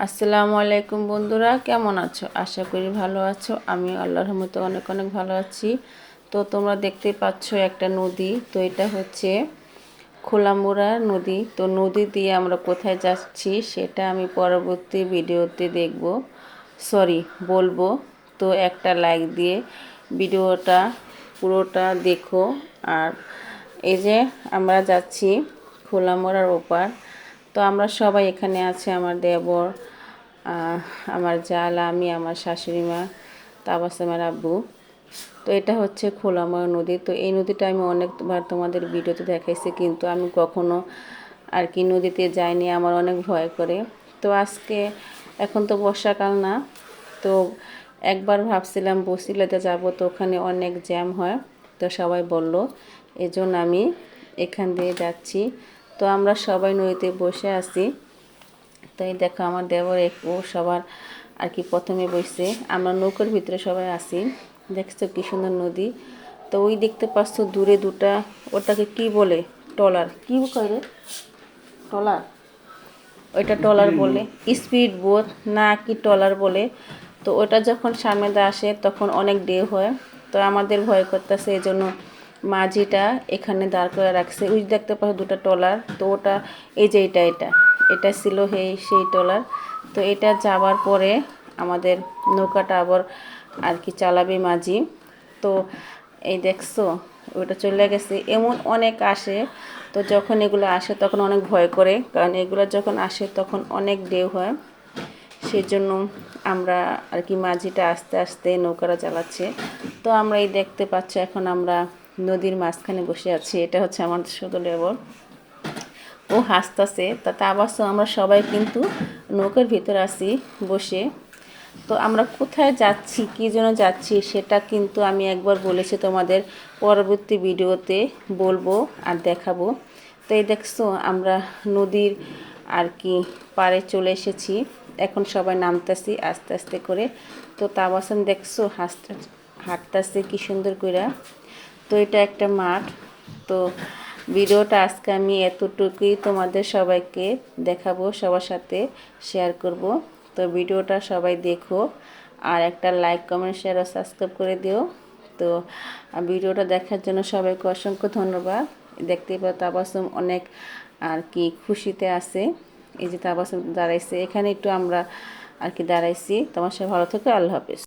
আসসালামু আলাইকুম বন্ধুরা, কেমন আছো? আশা করি ভালো আছো। আমি আল্লাহর রহমতে অনেক অনেক ভালো আছি। তো তোমরা দেখতেই পাচ্ছ একটা নদী। তো এটা হচ্ছে খোলামুড়া নদী। তো নদী দিয়ে আমরা কোথায় যাচ্ছি সেটা আমি পরবর্তী ভিডিওতে বলবো। তো একটা লাইক দিয়ে ভিডিওটা পুরোটা দেখো। আর এই যে আমরা যাচ্ছি খোলামুড়ার ওপার। তো আমরা সবাই এখানে আছি, আমার দেবর, আমার জাল, আমি, আমার শাশুড়ি মা, তাবাসসুমের আব্বু। তো এটা হচ্ছে খোলামুড়া নদী। তো এই নদীটা আমি অনেকবার তোমাদের ভিডিওতে দেখাইছি, কিন্তু আমি কখনো আর কি নদীতে যাইনি, আমার অনেক ভয় করে। তো আজকে এখন তো বর্ষাকাল না, তো একবার ভাবছিলাম বসিলাতে যাব, তো ওখানে অনেক জ্যাম হয়। তো সবাই বলল, এজন্য আমি এখান দিয়ে যাচ্ছি। তো আমরা সবাই নদীতে বসে আছি। তো এই দেখো আমার দেবর ও সবার আর কি প্রথমে বসছে, আমরা নৌকার ভিতরে সবাই আছি। দেখছো কি সুন্দর নদী। তো ওই দেখতে পাচ্ছ দূরে দুটা, ওটাকে কি বলে? ট্রলার। কি করে? ট্রলার। ওইটা ট্রলার বলে, স্পিড বোট না কি ট্রলার বলে। তো ওটা যখন সামনে দিয়ে আসে তখন অনেক ঢেউ হয়। তো আমাদের ভয় করতেছে, এই জন্য মাঝিটা এখানে দাঁড় করে রাখছে। ওই দেখতে পাচ্ছ দুটা ট্রলার। তো ওটা এই যে এটা ছিল সেই ট্রলার। তো এটা যাওয়ার পরে আমাদের নৌকাটা আবার আর কি চালাবে মাঝি। তো এই দেখছো ওটা চলে গেছে। এমন অনেক আসে। তো যখন এগুলো আসে তখন অনেক ভয় করে, কারণ এগুলো যখন আসে তখন অনেক ঢেউ হয়। সেজন্য আমরা আর কি মাঝিটা আস্তে আস্তে নৌকাটা চালাচ্ছে। তো আমরা এই দেখতে পাচ্ছ এখন আমরা নদীর মাঝখানে বসে আছি। এটা হচ্ছে আমাদের ছোট দেবর, ও হাসতেছে। তাতে আবার আমরা সবাই কিন্তু নৌকার ভিতরে আছি বসে। তো আমরা কোথায় যাচ্ছি, কী জন্য যাচ্ছি সেটা কিন্তু আমি একবার বলেছি তোমাদের, পরবর্তী ভিডিওতে বলবো আর দেখাবো। তো এই দেখছো আমরা নদীর আর কি পাড়ে চলে এসেছি। এখন সবাই নামতেছি আস্তে আস্তে করে। তো তাবাসসুম দেখছো হাঁটতেছে কি সুন্দর করে। তো এটা একটা মাঠ। তো ভিডিওটা আজকে আমি এতটুকুই তোমাদের সবাইকে দেখাবো, সবার সাথে শেয়ার করব। তো ভিডিওটা সবাই দেখো, আর একটা লাইক, কমেন্ট, শেয়ার ও সাবস্ক্রাইব করে দিও। তো ভিডিওটা দেখার জন্য সবাইকে অসংখ্য ধন্যবাদ। দেখতেই পাও তাবাসসুম অনেক আর কি খুশিতে আছে। এই যে তাবাসসুম দাঁড়াইছে এখানে, একটু আমরা আর কি দাঁড়াইছি। তোমার সাথে ভালো থেকো, আল্লাহ হাফেজ।